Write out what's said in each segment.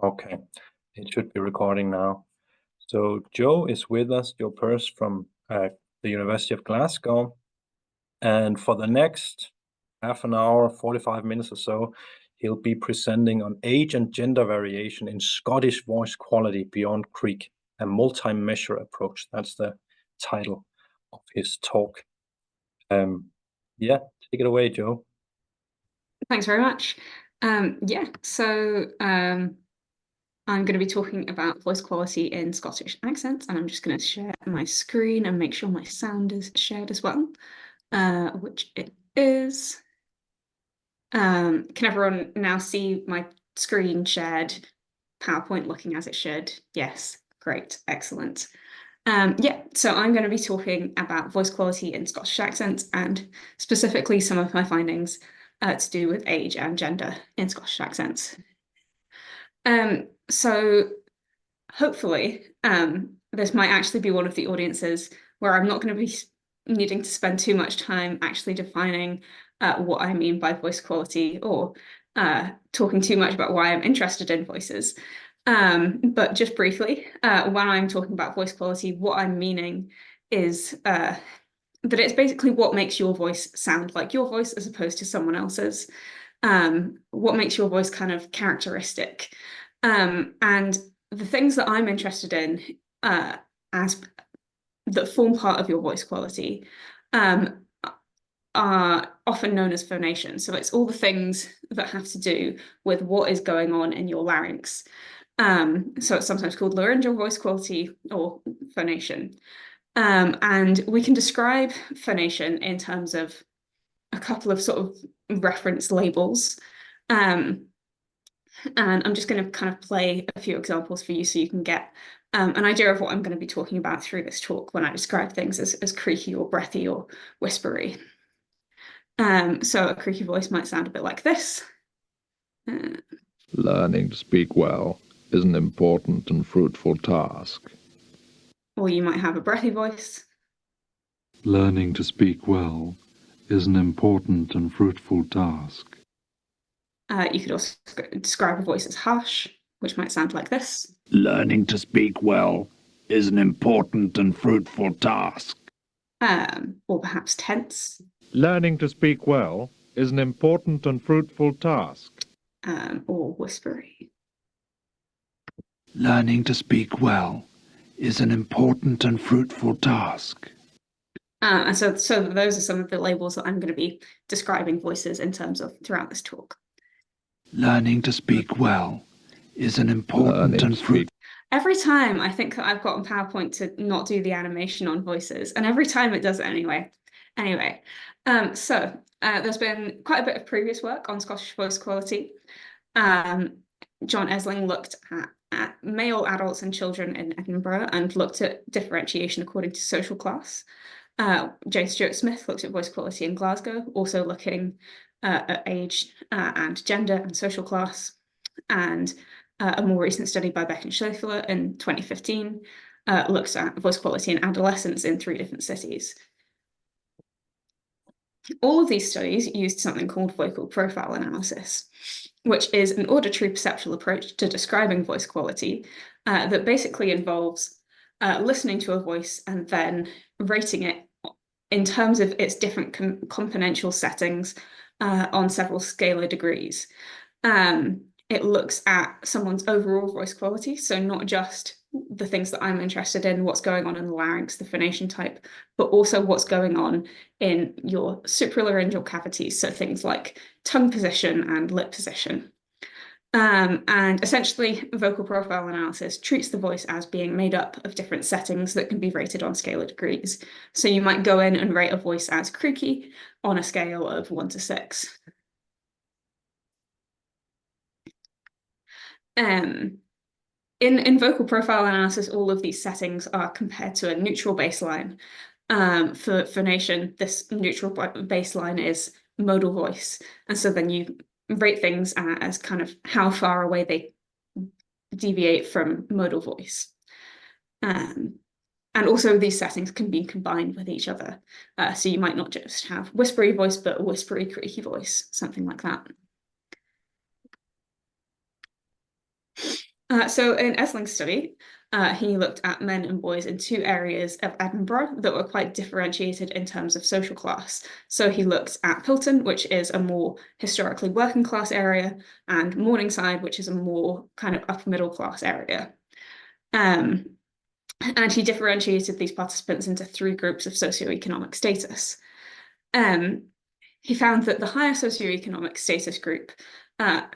Okay, it should be recording now. So Joe is with us, Joe Pearce from the University of Glasgow. And for the next half an hour, 45 minutes or so, he'll be presenting on age and gender variation in Scottish voice quality beyond creak, a multi-measure approach. That's the title of his talk. Yeah, take it away, Joe. Thanks very much. I'm going to be talking about voice quality in Scottish accents, and I'm just going to share my screen and make sure my sound is shared as well, which it is. Can everyone now see my screen shared, PowerPoint looking as it should? Yes, great, excellent. So I'm going to be talking about voice quality in Scottish accents and specifically some of my findings to do with age and gender in Scottish accents. So hopefully, this might actually be one of the audiences where I'm not going to be needing to spend too much time actually defining what I mean by voice quality or talking too much about why I'm interested in voices. But just briefly, when I'm talking about voice quality, what I'm meaning is that it's basically what makes your voice sound like your voice as opposed to someone else's. What makes your voice kind of characteristic. And the things that I'm interested in as that form part of your voice quality are often known as phonation. So it's all the things that have to do with what is going on in your larynx. So it's sometimes called laryngeal voice quality or phonation. And we can describe phonation in terms of a couple of sort of reference labels. And I'm just going to kind of play a few examples for you so you can get an idea of what I'm going to be talking about through this talk when I describe things as creaky or breathy or whispery. So a creaky voice might sound a bit like this. Learning to speak well is an important and fruitful task. Or you might have a breathy voice. Learning to speak well is an important and fruitful task. You could also describe a voice as harsh, which might sound like this. Learning to speak well is an important and fruitful task. Or perhaps tense. Learning to speak well is an important and fruitful task. Or whispery. Learning to speak well is an important and fruitful task. And so those are some of the labels that I'm going to be describing voices in terms of throughout this talk. Learning to speak well is an important and fruitful. Every time I think that I've gotten PowerPoint to not do the animation on voices, and every time it does it anyway. There's been quite a bit of previous work on Scottish voice quality. John Esling looked at male adults and children in Edinburgh and looked at differentiation according to social class. Jane Stuart Smith looked at voice quality in Glasgow, also looking at age and gender and social class. And a more recent study by Beck and Schäufele in 2015 looks at voice quality in adolescents in 3 different cities. All of these studies used something called vocal profile analysis, which is an auditory perceptual approach to describing voice quality that basically involves listening to a voice and then rating it in terms of its different componential settings on several scalar degrees. It looks at someone's overall voice quality, so not just the things that I'm interested in, what's going on in the larynx, the phonation type, but also what's going on in your supralaryngeal cavities, so things like tongue position and lip position. And essentially, vocal profile analysis treats the voice as being made up of different settings that can be rated on scalar degrees. So you might go in and rate a voice as creaky on a scale of 1 to 6. In vocal profile analysis, all of these settings are compared to a neutral baseline. For phonation, this neutral baseline is modal voice. And so then you rate things as kind of how far away they deviate from modal voice. And also these settings can be combined with each other. So you might not just have whispery voice, but a whispery, creaky voice, something like that. So in Esling's study, he looked at men and boys in two areas of Edinburgh that were quite differentiated in terms of social class. So he looked at Pilton, which is a more historically working class area, and Morningside, which is a more kind of upper middle class area. And he differentiated these participants into three groups of socioeconomic status. He found that the higher socioeconomic status group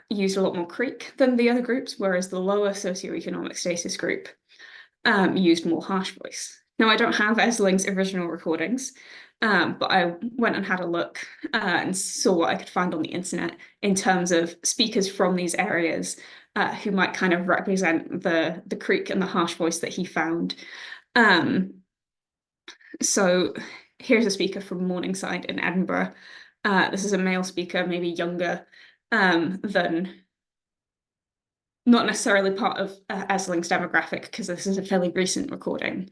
used a lot more creak than the other groups, whereas the lower socioeconomic status group used more harsh voice. Now, I don't have Esling's original recordings, but I went and had a look and saw what I could find on the internet in terms of speakers from these areas who might kind of represent the creak and the harsh voice that he found. So here's a speaker from Morningside in Edinburgh. This is a male speaker, maybe younger than, not necessarily part of Esling's demographic, because this is a fairly recent recording.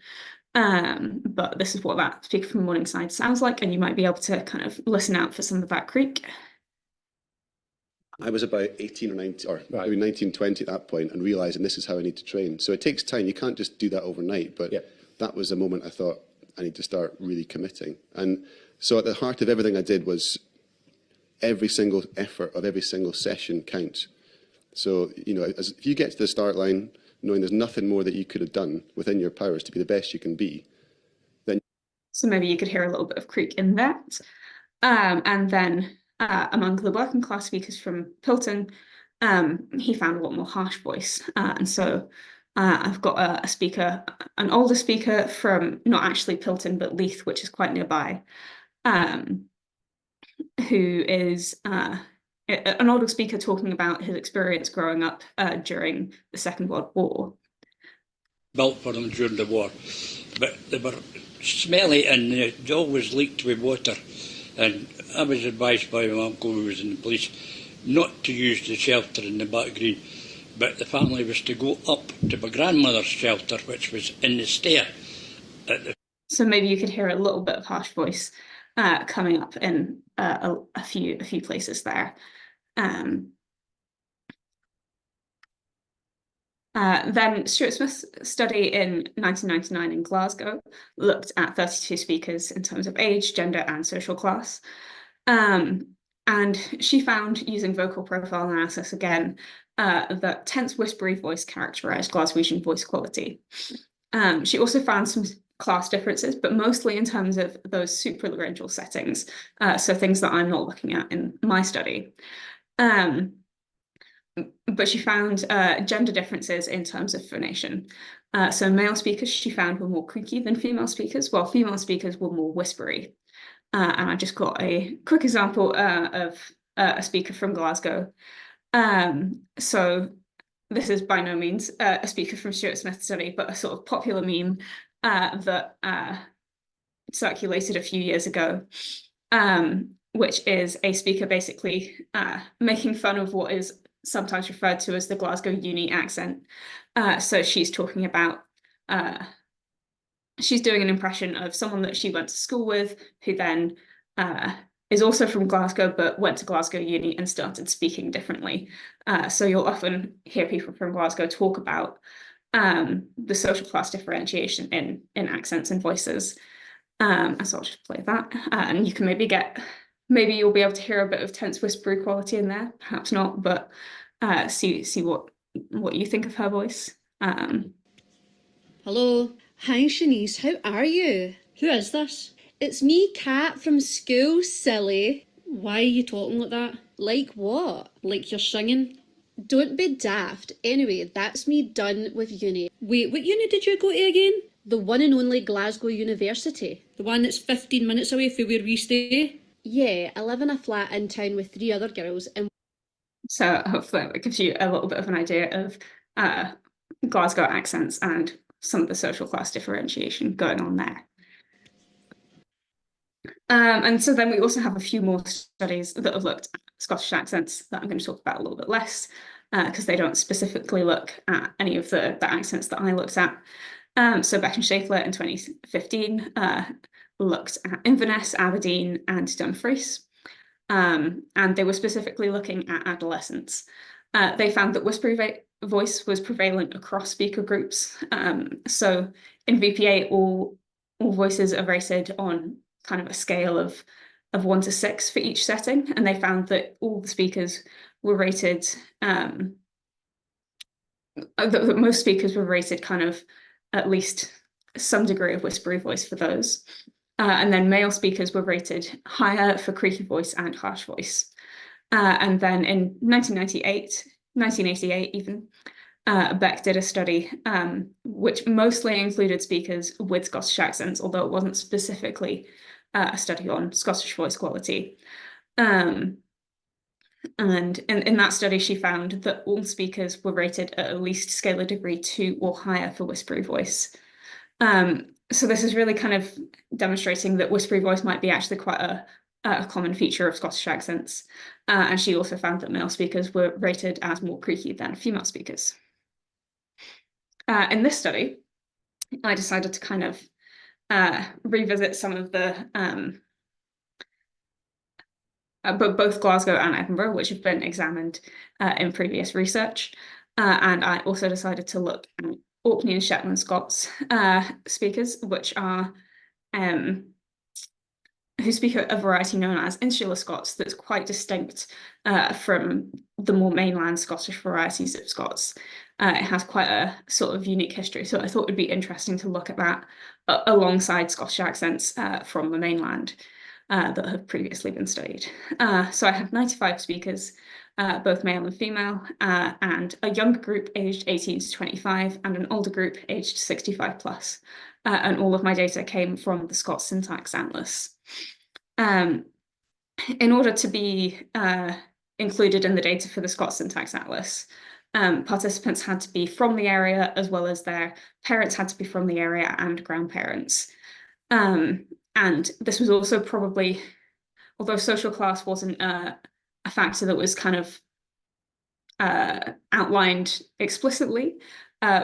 But this is what that speaker from Morningside sounds like, and you might be able to kind of listen out for some of that creak. I was about 18 or 19, or maybe 19, 20 at that point, and realising this is how I need to train. So it takes time. You can't just do that overnight. But that was the moment I thought I need to start really committing. And so at the heart of everything I did was every single effort of every single session counts. So, you know, if you get to the start line knowing there's nothing more that you could have done within your powers to be the best you can be, then... So maybe you could hear a little bit of creak in that. And then among the working class speakers from Pilton, he found a lot more harsh voice. And so I've got a speaker, an older speaker from not actually Pilton, but Leith, which is quite nearby, who is an older speaker talking about his experience growing up during the Second World War. Built for them during the war, but they were smelly and they always leaked with water. And I was advised by my uncle, who was in the police, not to use the shelter in the back green, but the family was to go up to my grandmother's shelter, which was in the stair. So maybe you could hear a little bit of harsh voice coming up in a few places there. Then Stuart Smith's study in 1999 in Glasgow looked at 32 speakers in terms of age, gender, and social class. And she found, using vocal profile analysis again, that tense, whispery voice characterized Glaswegian voice quality. She also found some class differences, but mostly in terms of those supralaryngeal settings, so things that I'm not looking at in my study. But she found gender differences in terms of phonation. So male speakers she found were more creaky than female speakers, while female speakers were more whispery. And I just got a quick example of a speaker from Glasgow. So this is by no means a speaker from Stuart Smith's study, but a sort of popular meme that circulated a few years ago, which is a speaker basically making fun of what is sometimes referred to as the Glasgow uni accent. So she's talking about, she's doing an impression of someone that she went to school with, who then is also from Glasgow, but went to Glasgow uni and started speaking differently. So you'll often hear people from Glasgow talk about the social class differentiation in accents and voices. So I'll just play that, and you can maybe you'll be able to hear a bit of tense whispery quality in there, perhaps not, but see what you think of her voice. Hello. Hi, Shanice. How are you? Who is this? It's me, Kat, from school, silly. Why are you talking like that? Like what? Like you're singing? Don't be daft. Anyway, that's me done with uni. Wait, what uni did you go to again? The one and only Glasgow University. The one that's 15 minutes away from where we stay? Yeah, I live in a flat in town with 3 other girls, and so hopefully that gives you a little bit of an idea of Glasgow accents and some of the social class differentiation going on there. And so then we also have a few more studies that have looked at Scottish accents that I'm going to talk about a little bit less, because they don't specifically look at any of the accents that I looked at. So Beck and Schaeffler in 2015 looked at Inverness, Aberdeen, and Dumfries. And they were specifically looking at adolescents. They found that whispery voice was prevalent across speaker groups. So in VPA, all voices are rated on kind of a scale of 1 to 6 for each setting, and they found that all the speakers were rated, that most speakers were rated kind of at least some degree of whispery voice for those. And then male speakers were rated higher for creaky voice and harsh voice. And then in 1988 even, Beck did a study which mostly included speakers with Scottish accents, although it wasn't specifically a study on Scottish voice quality. And in that study, she found that all speakers were rated at least scale of degree 2 or higher for whispery voice. So this is really kind of demonstrating that whispery voice might be actually quite a common feature of Scottish accents. And she also found that male speakers were rated as more creaky than female speakers. In this study, I decided to kind of revisit some of the both Glasgow and Edinburgh, which have been examined in previous research. And I also decided to look at Orkney and Shetland Scots speakers, which are who speak a variety known as insular Scots that's quite distinct from the more mainland Scottish varieties of Scots. It has quite a sort of unique history, so I thought it would be interesting to look at that alongside Scottish accents from the mainland that have previously been studied. So I have 95 speakers, both male and female, and a younger group aged 18 to 25 and an older group aged 65 plus. And all of my data came from the Scots Syntax Atlas. In order to be included in the data for the Scots Syntax Atlas, participants had to be from the area, as well as their parents had to be from the area and grandparents. And this was also probably, although social class wasn't a factor that was kind of outlined explicitly,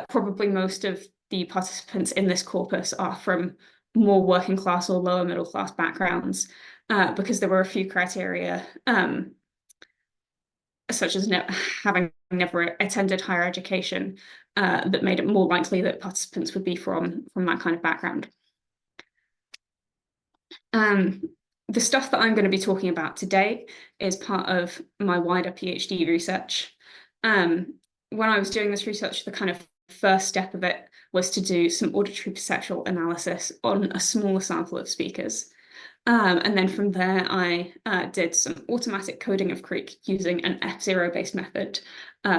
probably most of the participants in this corpus are from more working class or lower middle class backgrounds, because there were a few criteria, such as having never attended higher education, that made it more likely that participants would be from that kind of background. The stuff that I'm going to be talking about today is part of my wider PhD research. When I was doing this research, the kind of first step of it was to do some auditory perceptual analysis on a smaller sample of speakers. And then from there, I did some automatic coding of creak using an F0 based method.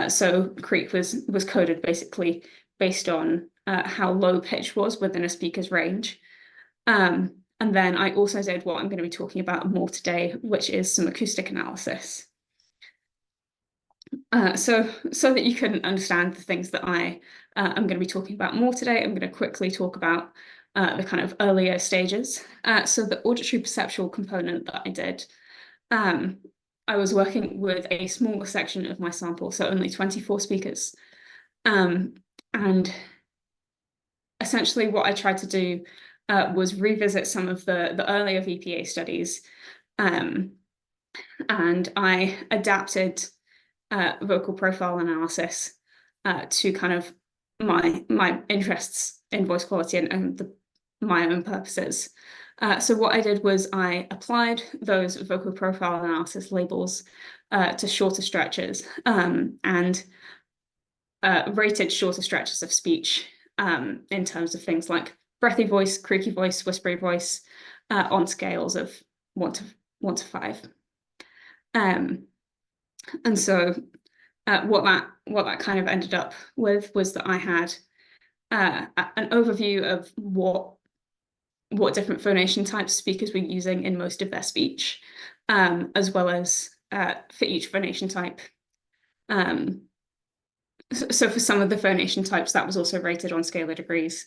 So creak was coded basically based on how low pitch was within a speaker's range. And then I also did what I'm going to be talking about more today, which is some acoustic analysis. So that you can understand the things that I am going to be talking about more today, I'm going to quickly talk about the kind of earlier stages. So the auditory perceptual component that I did, I was working with a smaller section of my sample, so only 24 speakers. And essentially what I tried to do was revisit some of the earlier VPA studies, and I adapted vocal profile analysis to kind of my interests in voice quality and my own purposes. So what I did was I applied those vocal profile analysis labels to shorter stretches, and rated shorter stretches of speech in terms of things like breathy voice, creaky voice, whispery voice, on scales of 1 to 5. And so what that kind of ended up with was that I had an overview of what different phonation types speakers were using in most of their speech, as well as for each phonation type. So for some of the phonation types, that was also rated on scale of degrees.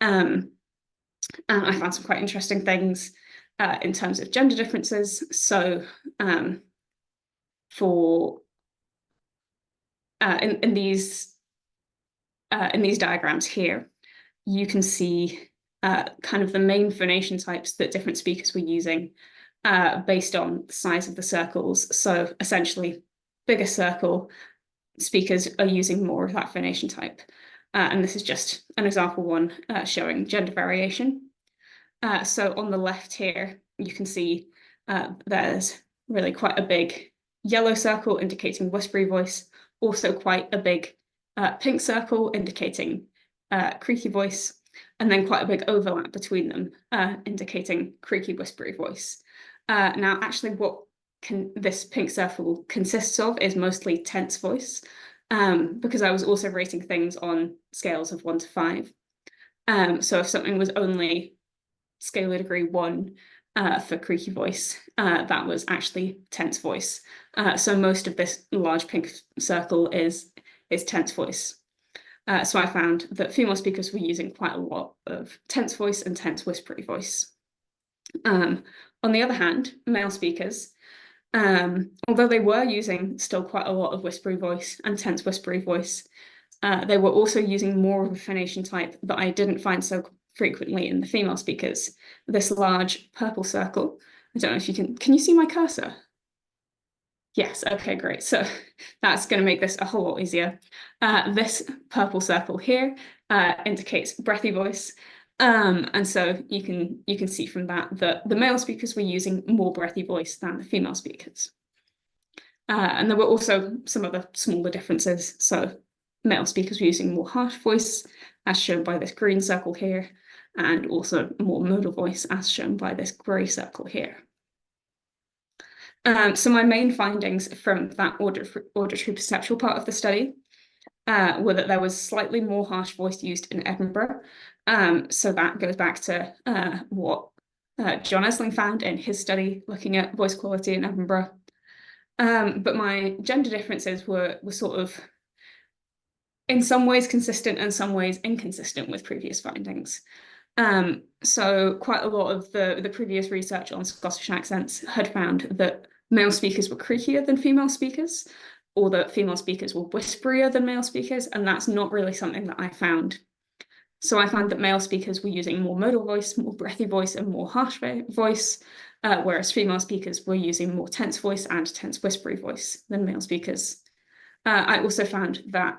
And I found some quite interesting things in terms of gender differences. So for in these diagrams here, you can see kind of the main phonation types that different speakers were using based on the size of the circles. So essentially, bigger circle speakers are using more of that phonation type. And this is just an example one showing gender variation. So on the left here, you can see there's really quite a big yellow circle indicating whispery voice, also quite a big pink circle indicating creaky voice, and then quite a big overlap between them, indicating creaky, whispery voice. Now, actually, what this pink circle consists of is mostly tense voice, because I was also rating things on scales of 1 to 5. So if something was only scalar degree 1 for creaky voice, that was actually tense voice. So most of this large pink circle is tense voice. So I found that female speakers were using quite a lot of tense voice and tense whispery voice. On the other hand, male speakers, although they were using still quite a lot of whispery voice and tense whispery voice, they were also using more of a phonation type that I didn't find so frequently in the female speakers. This large purple circle, I don't know if you can you see my cursor? Yes, okay, great. So that's going to make this a whole lot easier. This purple circle here indicates breathy voice. And so you can see from that that the male speakers were using more breathy voice than the female speakers. And there were also some other smaller differences. So male speakers were using more harsh voice, as shown by this green circle here, and also more modal voice, as shown by this grey circle here. So my main findings from that auditory perceptual part of the study were that there was slightly more harsh voice used in Edinburgh. So that goes back to what John Esling found in his study looking at voice quality in Edinburgh. But my gender differences were sort of in some ways consistent and some ways inconsistent with previous findings. So quite a lot of the previous research on Scottish accents had found that male speakers were creakier than female speakers, or that female speakers were whisperier than male speakers, and that's not really something that I found. So I found that male speakers were using more modal voice, more breathy voice, and more harsh voice, whereas female speakers were using more tense voice and tense whispery voice than male speakers. I also found that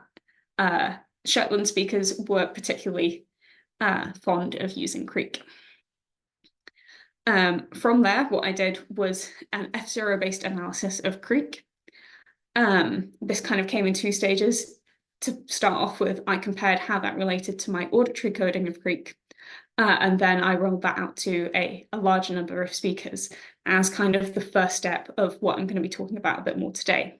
Shetland speakers were particularly fond of using creak. From there, what I did was an F0 based analysis of creak. This kind of came in 2 stages. To start off with, I compared how that related to my auditory coding of creak, and then I rolled that out to a larger number of speakers as kind of the first step of what I'm going to be talking about a bit more today.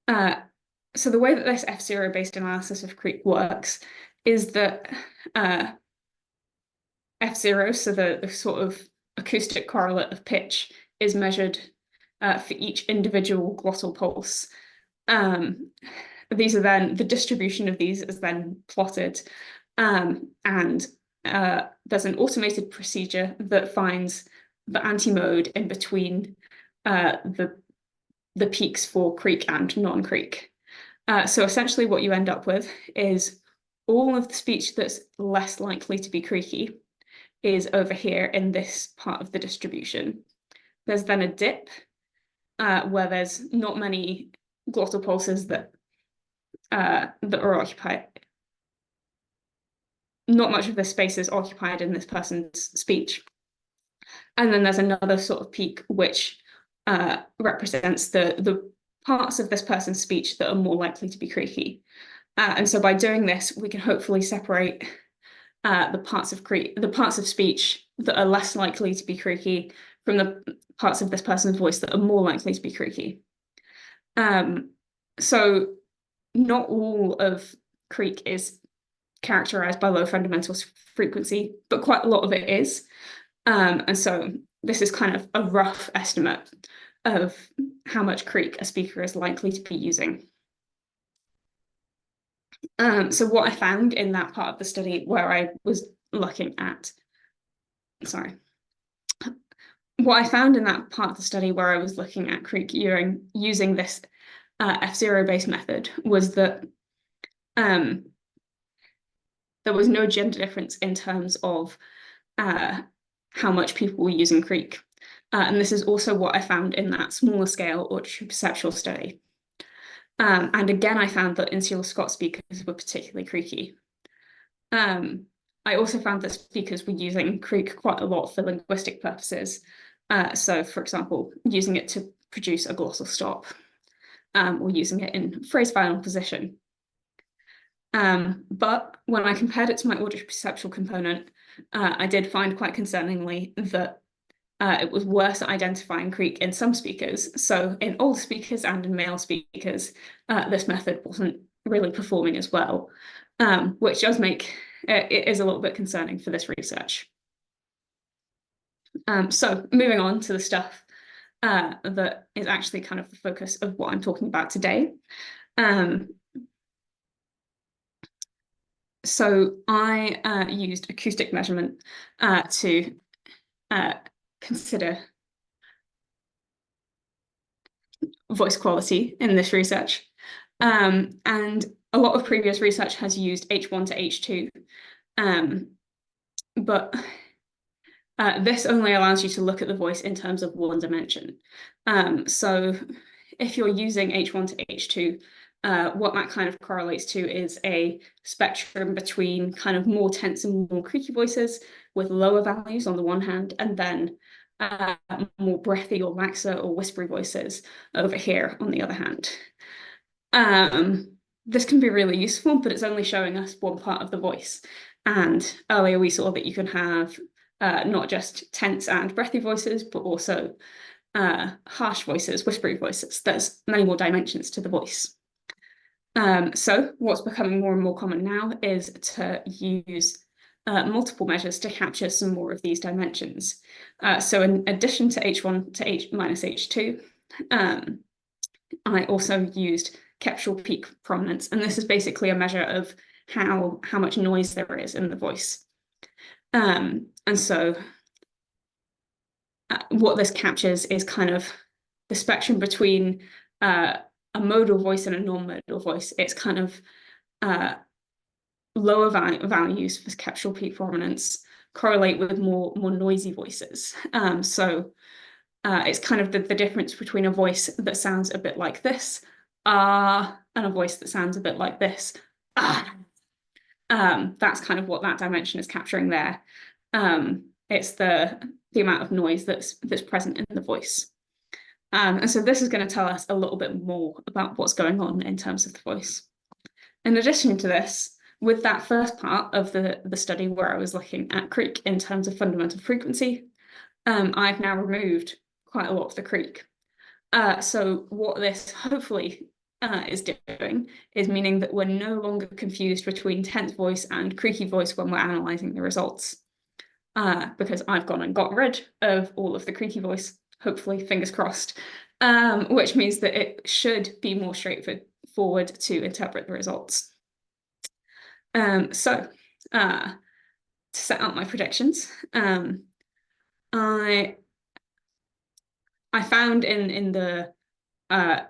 So the way that this F0 based analysis of creak works is that F0, so the sort of acoustic correlate of pitch, is measured for each individual glottal pulse. These are then, the distribution of these is then plotted, and there's an automated procedure that finds the anti-mode in between the peaks for creak and non-creak. So essentially what you end up with is all of the speech that's less likely to be creaky is over here in this part of the distribution. There's then a dip where there's not many glottal pulses that are occupied. Not much of this space is occupied in this person's speech. And then there's another sort of peak which represents the parts of this person's speech that are more likely to be creaky. And so by doing this, we can hopefully separate the parts of speech that are less likely to be creaky from the parts of this person's voice that are more likely to be creaky. So not all of creak is characterized by low fundamental frequency, but quite a lot of it is. And so this is kind of a rough estimate of how much creak a speaker is likely to be using. So what I found in that part of the study where I was looking at, what I found in that part of the study where I was looking at creak using this F0 based method was that there was no gender difference in terms of how much people were using creak. And this is also what I found in that smaller scale auditory perceptual study. And again, I found that Insular Scots speakers were particularly creaky. I also found that speakers were using creak quite a lot for linguistic purposes. So, for example, using it to produce a glossal stop, or using it in phrase final position. But when I compared it to my auditory perceptual component, I did find quite concerningly that it was worse at identifying creak in some speakers. So in older speakers and in male speakers, this method wasn't really performing as well, which does make it is a little bit concerning for this research. So moving on to the stuff that is actually kind of the focus of what I'm talking about today. So I used acoustic measurement to consider voice quality in this research. And a lot of previous research has used H1 to H2, but this only allows you to look at the voice in terms of one dimension. So if you're using H1 to H2, what that kind of correlates to is a spectrum between kind of more tense and more creaky voices with lower values on the one hand, and then more breathy or laxer or whispery voices over here on the other hand. This can be really useful, but it's only showing us one part of the voice. And earlier we saw that you can have not just tense and breathy voices, but also harsh voices, whispery voices. There's many more dimensions to the voice. So what's becoming more and more common now is to use multiple measures to capture some more of these dimensions. So in addition to H1 to H minus H2, I also used capsual peak prominence, and this is basically a measure of how much noise there is in the voice. And so what this captures is kind of the spectrum between a modal voice and a non-modal voice. It's kind of lower values for capsual peak prominence correlate with more noisy voices. So it's kind of the difference between a voice that sounds a bit like this, and a voice that sounds a bit like this, that's kind of what that dimension is capturing there. It's the amount of noise that's present in the voice. And so this is going to tell us a little bit more about what's going on in terms of the voice. In addition to this, with that first part of the study where I was looking at creak in terms of fundamental frequency, I've now removed quite a lot of the creak. So what this hopefully is doing is meaning that we're no longer confused between tense voice and creaky voice when we're analysing the results. Because I've gone and got rid of all of the creaky voice, hopefully, fingers crossed, which means that it should be more straightforward to interpret the results. So to set out my predictions, I found in the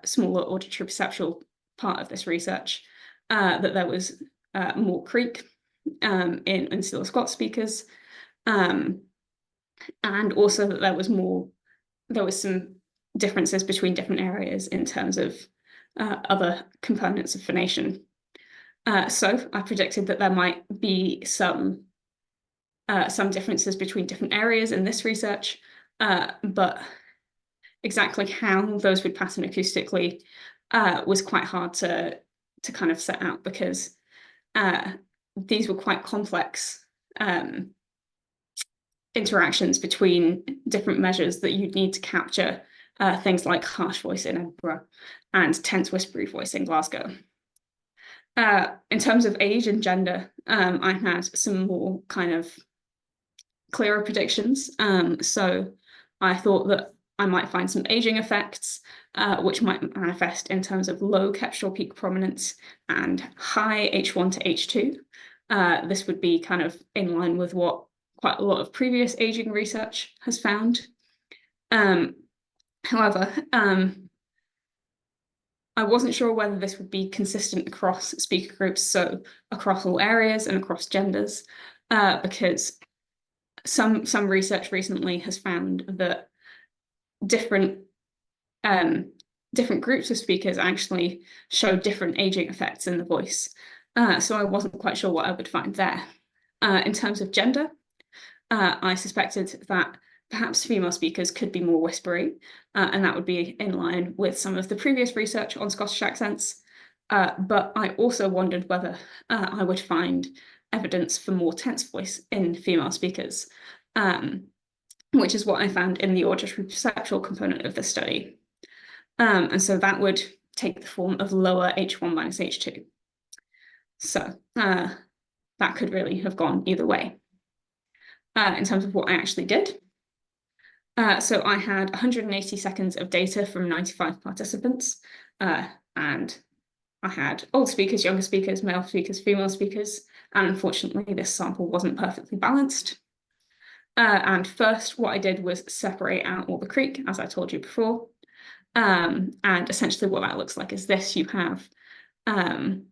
smaller auditory perceptual part of this research that there was more creak in Insular Scots speakers, and also that there was some differences between different areas in terms of other components of phonation. So I predicted that there might be some differences between different areas in this research, but exactly how those would pattern acoustically was quite hard to kind of set out, because these were quite complex interactions between different measures that you'd need to capture things like harsh voice in Edinburgh and tense whispery voice in Glasgow. In terms of age and gender, I had some more kind of clearer predictions. So I thought that I might find some aging effects, which might manifest in terms of low capsual peak prominence and high H1 to H2. This would be kind of in line with what quite a lot of previous aging research has found. However, I wasn't sure whether this would be consistent across speaker groups, so across all areas and across genders, because some research recently has found that different different groups of speakers actually show different aging effects in the voice. So I wasn't quite sure what I would find there. In terms of gender, I suspected that perhaps female speakers could be more whispery, and that would be in line with some of the previous research on Scottish accents. But I also wondered whether I would find evidence for more tense voice in female speakers, which is what I found in the auditory perceptual component of the study. And so that would take the form of lower H1 minus H2. So that could really have gone either way. In terms of what I actually did, so I had 180 seconds of data from 95 participants, and I had old speakers, younger speakers, male speakers, female speakers, and unfortunately this sample wasn't perfectly balanced. And first, what I did was separate out all the creak, as I told you before. And essentially what that looks like is this. You have, on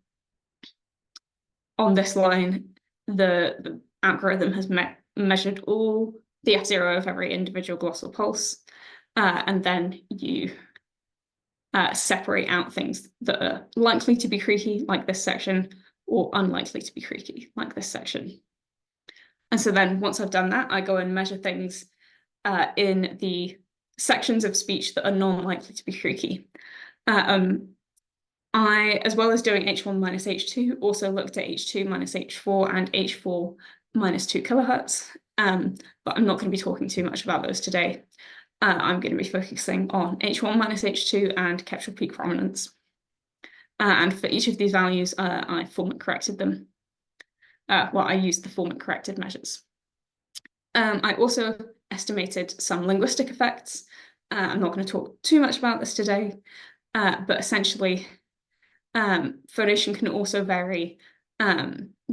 this line, the algorithm has measured all the F0 of every individual glossal pulse, and then you separate out things that are likely to be creaky, like this section, or unlikely to be creaky, like this section. And so then once I've done that, I go and measure things in the sections of speech that are non-likely to be creaky. I, as well as doing H1 minus H2, also looked at H2 minus H4 and H4 minus 2 kilohertz, but I'm not going to be talking too much about those today. I'm going to be focusing on H1 minus H2 and Kestrel peak prominence. And for each of these values, I formant corrected them. I used the formant corrected measures. I also estimated some linguistic effects. I'm not going to talk too much about this today, but essentially, phonation can also vary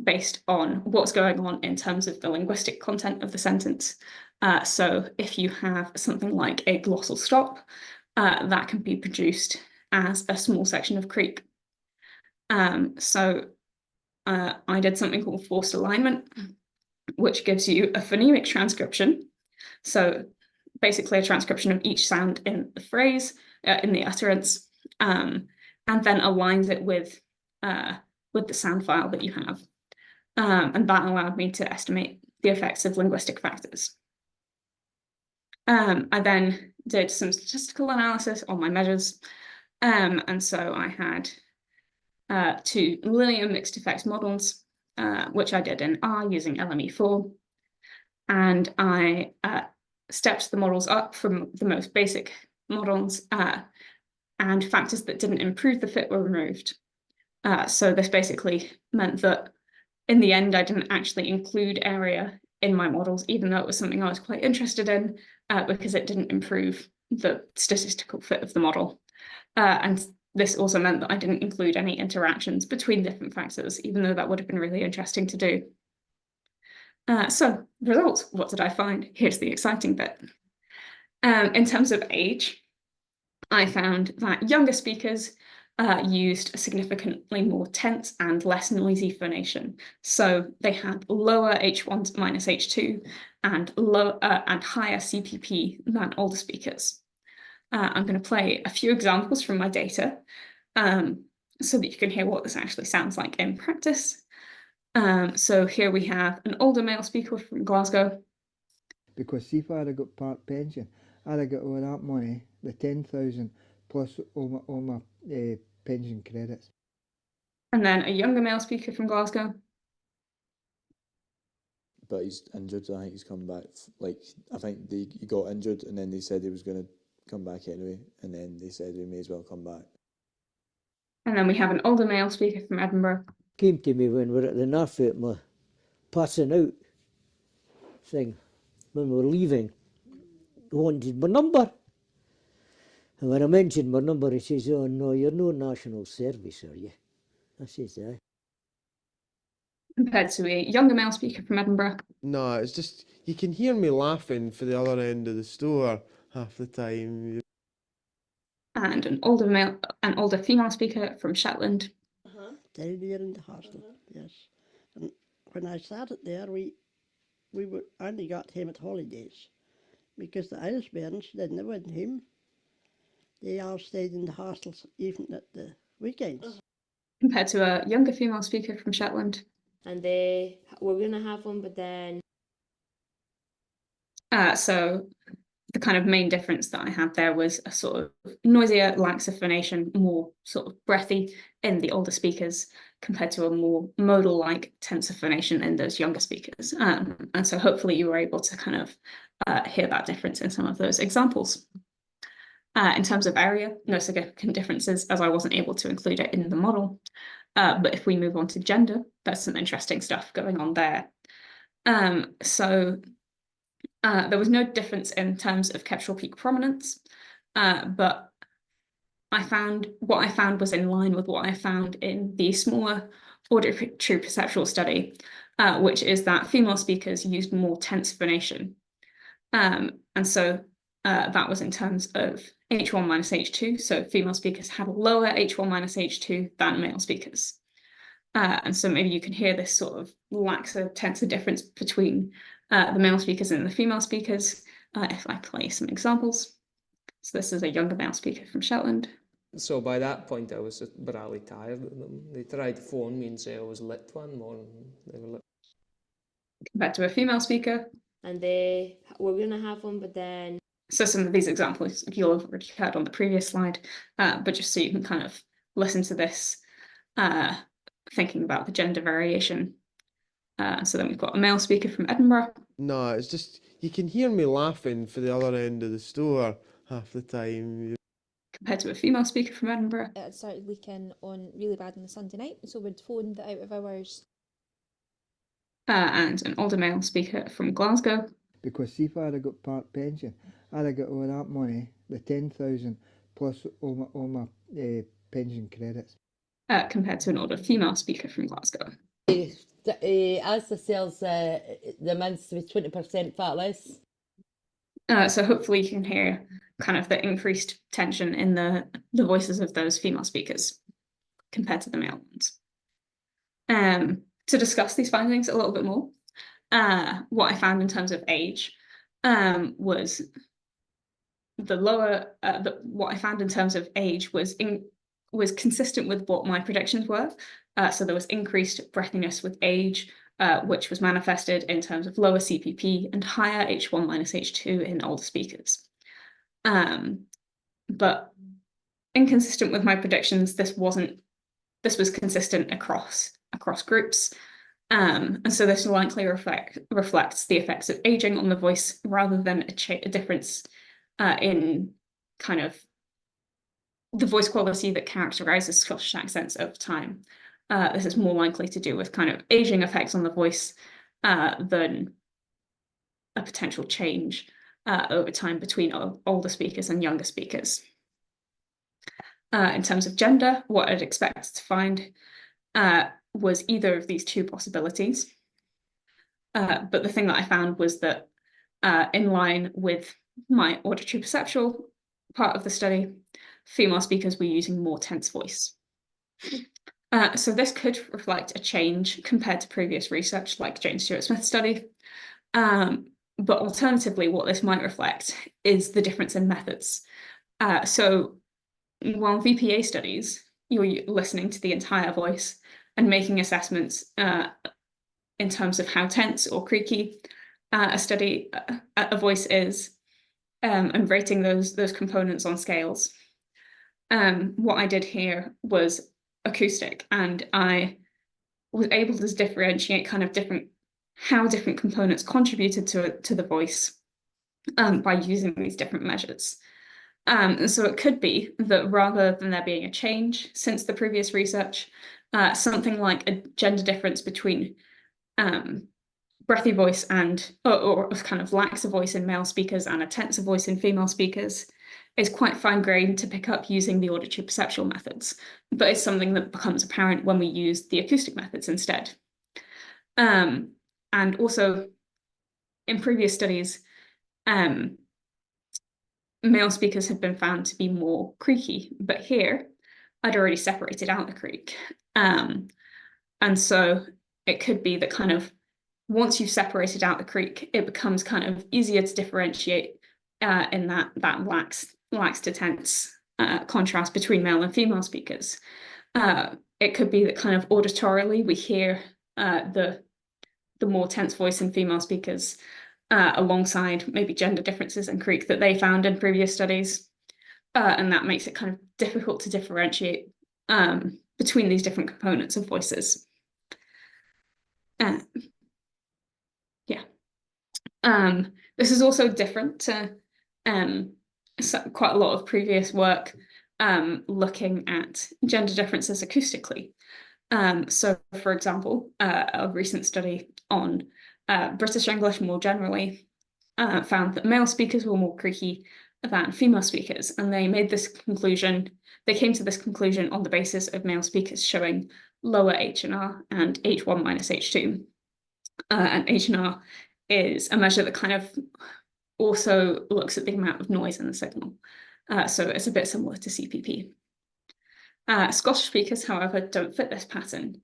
based on what's going on in terms of the linguistic content of the sentence. So if you have something like a glossal stop, that can be produced as a small section of creak. So I did something called forced alignment, which gives you a phonemic transcription. So basically a transcription of each sound in the phrase, in the utterance, and then aligns it with the sound file that you have. And that allowed me to estimate the effects of linguistic factors. I then did some statistical analysis on my measures. And so I had 2 linear mixed effects models, which I did in R using LME4. And I stepped the models up from the most basic models, and factors that didn't improve the fit were removed. So this basically meant that in the end, I didn't actually include area in my models, even though it was something I was quite interested in, because it didn't improve the statistical fit of the model. And this also meant that I didn't include any interactions between different factors, even though that would have been really interesting to do. So results, what did I find? Here's the exciting bit. In terms of age, I found that younger speakers used significantly more tense and less noisy phonation. So they had lower H1 minus H2 and higher CPP than older speakers. I'm going to play a few examples from my data so that you can hear what this actually sounds like in practice. So here we have an older male speaker from Glasgow. Because see if I'd have got part pension, I'd have got all that money, the 10,000 plus all my pension credits. And then a younger male speaker from Glasgow. But he's injured. I think he's come back. Like, I think he got injured, and then they said he was going to come back anyway, and then they said he may as well come back. And then we have an older male speaker from Edinburgh. Came to me when we were at the Norfolk, my passing out thing, when we were leaving. He wanted my number. And when I mentioned my number, he says, "Oh no, you're no national service, are you?" I says, "Aye." Compared to a younger male speaker from Edinburgh. No, it's just, you can hear me laughing for the other end of the store half the time. And an older female speaker from Shetland. Down there in the hostel, yes. And when I started there, we were only got him at holidays because the Irish parents didn't want him. They all stayed in the hostels even at the weekends. Compared to a younger female speaker from Shetland. And they were going to have one, but then... So the kind of main difference that I had there was a sort of noisier, laxer phonation, more sort of breathy in the older speakers compared to a more modal-like tenser phonation in those younger speakers. And so hopefully you were able to kind of hear that difference in some of those examples. In terms of area, no significant differences, as I wasn't able to include it in the model. But if we move on to gender, there's some interesting stuff going on there. There was no difference in terms of Kestrel peak prominence, but what I found was in line with what I found in the smaller auditory perceptual study, which is that female speakers used more tense phonation. And so that was in terms of H1 minus H2. So female speakers had a lower H1 minus H2 than male speakers. And so maybe you can hear this sort of laxer, tenser difference between the male speakers and the female speakers if I play some examples. So this is a younger male speaker from Shetland. So by that point I was barely tired of them. They tried to phone me and say I was lit one more, and they were lit. Compared to a female speaker. And they were going to have one, but then... So some of these examples you'll have already heard on the previous slide, but just so you can kind of listen to this, thinking about the gender variation. So then we've got a male speaker from Edinburgh. No, it's just, you can hear me laughing for the other end of the store half the time. Compared to a female speaker from Edinburgh. It had started leaking on really bad on the Sunday night, so we'd phoned out of hours. And an older male speaker from Glasgow. Because see if I'd have got part pension, I'd have got all that money, the 10,000 plus all my pension credits. Compared to an older female speaker from Glasgow. Asda sells the mince with 20% fat less. So hopefully you can hear kind of the increased tension in the voices of those female speakers compared to the male ones. To discuss these findings a little bit more, what I found in terms of age was what I found in terms of age was consistent with what my predictions were. So there was increased breathiness with age, which was manifested in terms of lower CPP and higher H1 minus H2 in older speakers. But inconsistent with my predictions, this was consistent across groups. And so this likely reflects the effects of aging on the voice rather than a difference in kind of the voice quality that characterizes Scottish accents over time. This is more likely to do with kind of aging effects on the voice than a potential change over time between older speakers and younger speakers. In terms of gender, what I'd expect to find was either of these two possibilities. But the thing that I found was that in line with my auditory perceptual part of the study, female speakers were using more tense voice. So this could reflect a change compared to previous research like Jane Stuart Smith's study. But alternatively, what this might reflect is the difference in methods. So while VPA studies, you're listening to the entire voice and making assessments in terms of how tense or creaky a voice is, and rating those components on scales. What I did here was acoustic, and I was able to differentiate kind of how different components contributed to the voice by using these different measures. And so it could be that rather than there being a change since the previous research, something like a gender difference between breathy voice or kind of laxer voice in male speakers and a tenser voice in female speakers is quite fine-grained to pick up using the auditory perceptual methods, but it's something that becomes apparent when we use the acoustic methods instead. And also, in previous studies, male speakers have been found to be more creaky, but here I'd already separated out the creak. And so it could be that kind of once you've separated out the creak, it becomes kind of easier to differentiate in that lax to tense contrast between male and female speakers. It could be that kind of auditorily we hear the more tense voice in female speakers alongside maybe gender differences and creak that they found in previous studies. And that makes it kind of difficult to differentiate between these different components of voices. This is also different to quite a lot of previous work looking at gender differences acoustically. So, for example, a recent study on British English more generally found that male speakers were more creaky than female speakers, and they made this conclusion. They came to this conclusion on the basis of male speakers showing lower H&R and H1 minus H2. And H&R is a measure that kind of also looks at the amount of noise in the signal. So it's a bit similar to CPP. Scottish speakers, however, don't fit this pattern.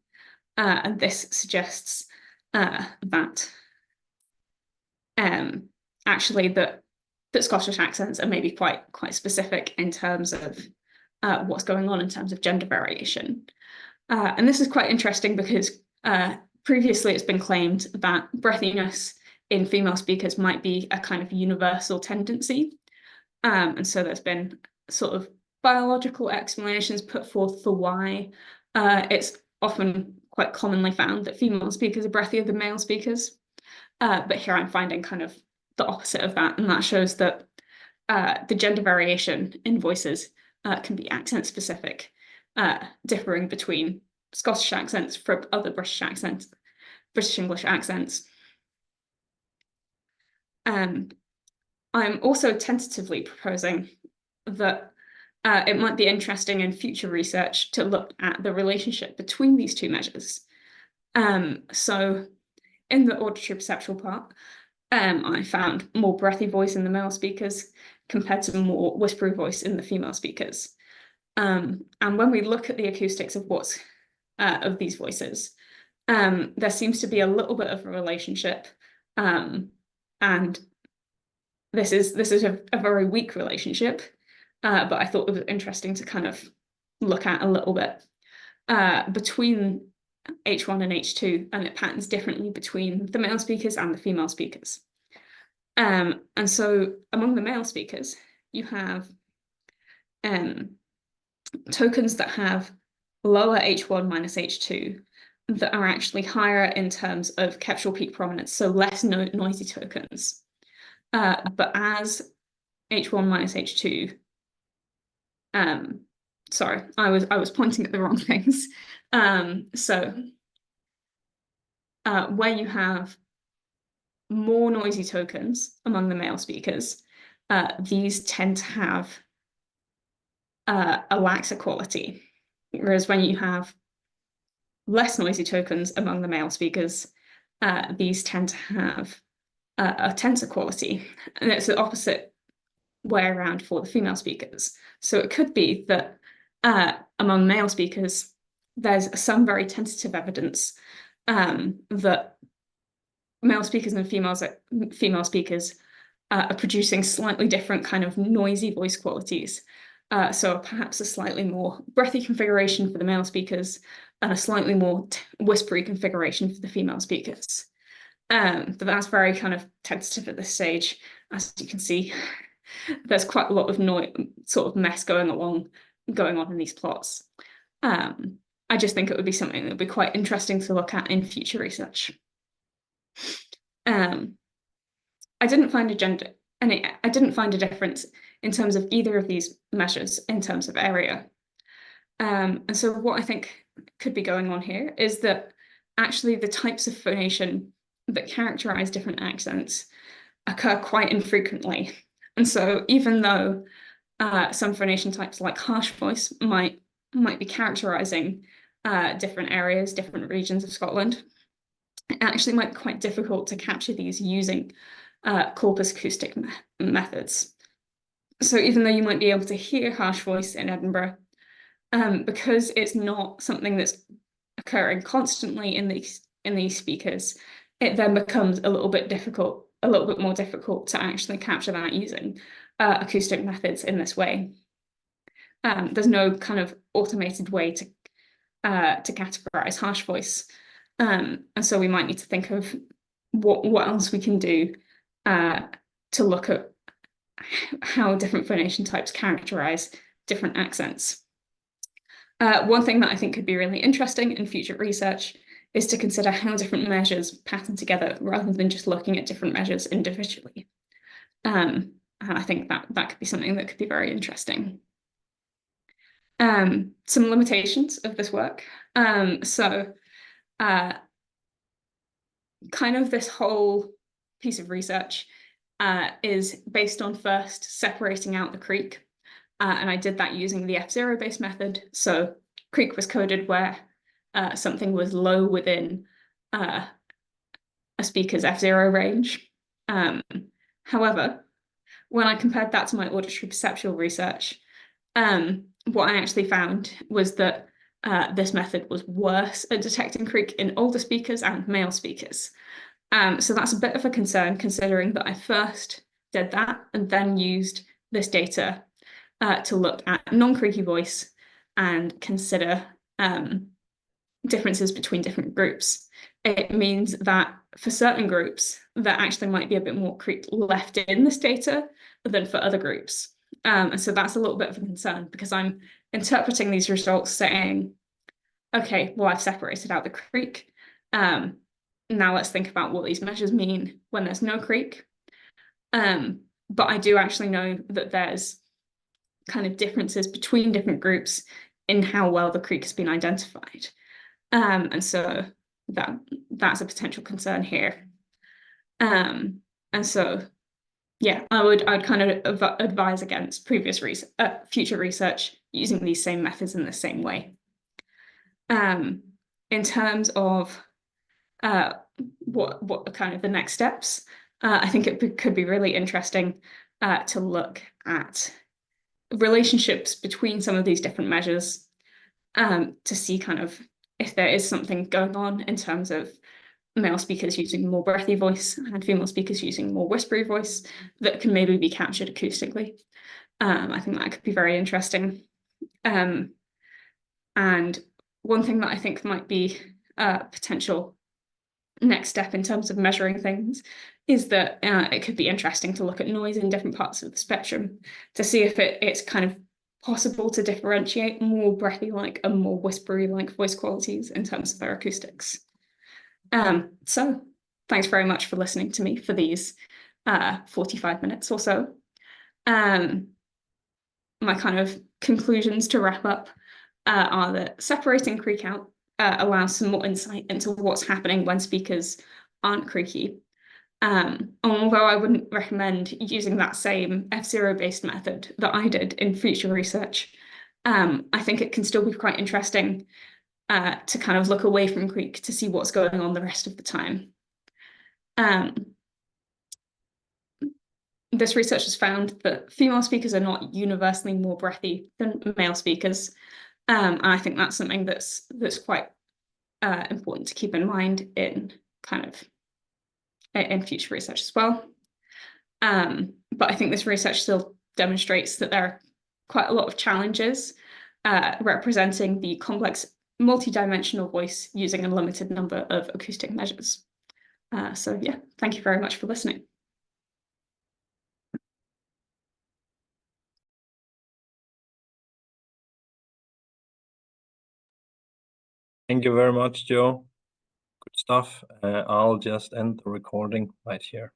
And this suggests that actually that Scottish accents are maybe quite specific in terms of what's going on in terms of gender variation. And this is quite interesting because previously it's been claimed that breathiness in female speakers might be a kind of universal tendency. And so there's been sort of biological explanations put forth for why it's often quite commonly found that female speakers are breathier than male speakers. But here I'm finding kind of the opposite of that, and that shows that the gender variation in voices can be accent specific, differing between Scottish accents from other British accents, British English accents. I'm also tentatively proposing that it might be interesting in future research to look at the relationship between these two measures. So in the auditory perceptual part, I found more breathy voice in the male speakers compared to more whispery voice in the female speakers. And when we look at the acoustics of of these voices, there seems to be a little bit of a relationship, and this is a very weak relationship, but I thought it was interesting to kind of look at a little bit between H1 and H2, and it patterns differently between the male speakers and the female speakers. And so among the male speakers, you have tokens that have lower H1 minus H2 that are actually higher in terms of capsular peak prominence, so less noisy tokens. But as H1 minus H2, sorry, I was pointing at the wrong things. Where you have more noisy tokens among the male speakers, these tend to have a laxer quality, whereas when you have less noisy tokens among the male speakers, these tend to have a tenser quality, and it's the opposite way around for the female speakers. So it could be that among male speakers, there's some very tentative evidence that male speakers and female speakers are producing slightly different kind of noisy voice qualities. So perhaps a slightly more breathy configuration for the male speakers and a slightly more whispery configuration for the female speakers. But that's very kind of tentative at this stage. As you can see, there's quite a lot of sort of mess going on in these plots. I just think it would be something that would be quite interesting to look at in future research. I didn't find a difference in terms of either of these measures in terms of area. And so what I think could be going on here is that actually the types of phonation that characterize different accents occur quite infrequently. And so even though some phonation types like harsh voice might be characterizing different areas, different regions of Scotland, it actually might be quite difficult to capture these using corpus acoustic methods. So even though you might be able to hear harsh voice in Edinburgh, because it's not something that's occurring constantly in these speakers, it then becomes a little bit more difficult to actually capture that using acoustic methods in this way. There's no kind of automated way to categorize harsh voice. And so we might need to think of what else we can do to look at how different phonation types characterize different accents. One thing that I think could be really interesting in future research is to consider how different measures pattern together rather than just looking at different measures individually. And I think that could be something that could be very interesting. Some limitations of this work. Kind of this whole piece of research is based on first separating out the creak. And I did that using the F0 based method. So creak was coded where something was low within a speaker's F0 range. However, when I compared that to my auditory perceptual research, what I actually found was that this method was worse at detecting creak in older speakers and male speakers. So that's a bit of a concern, considering that I first did that and then used this data to look at non-creaky voice and consider differences between different groups. It means that for certain groups, there actually might be a bit more creak left in this data than for other groups. And so that's a little bit of a concern, because I'm interpreting these results saying, okay, well, I've separated out the creak. Now let's think about what these measures mean when there's no creak. But I do actually know that there's kind of differences between different groups in how well the creak has been identified. And so that's a potential concern here. And so, yeah, I'd kind of advise against future research using these same methods in the same way. In terms of what are kind of the next steps, I think it could be really interesting to look at relationships between some of these different measures to see kind of if there is something going on in terms of male speakers using more breathy voice and female speakers using more whispery voice that can maybe be captured acoustically. I think that could be very interesting. And one thing that I think might be a potential next step in terms of measuring things is that it could be interesting to look at noise in different parts of the spectrum to see if it's kind of possible to differentiate more breathy-like and more whispery-like voice qualities in terms of their acoustics. So thanks very much for listening to me for these 45 minutes or so. My kind of conclusions to wrap up are that separating creak out allows some more insight into what's happening when speakers aren't creaky. Although I wouldn't recommend using that same F0 based method that I did in future research, I think it can still be quite interesting to kind of look away from creak to see what's going on the rest of the time. This research has found that female speakers are not universally more breathy than male speakers. And I think that's something that's quite important to keep in mind in kind of in future research as well. But I think this research still demonstrates that there are quite a lot of challenges representing the complex multi-dimensional voice using a limited number of acoustic measures. So yeah, thank you very much for listening. Thank you very much, Joe. Good stuff. I'll just end the recording right here.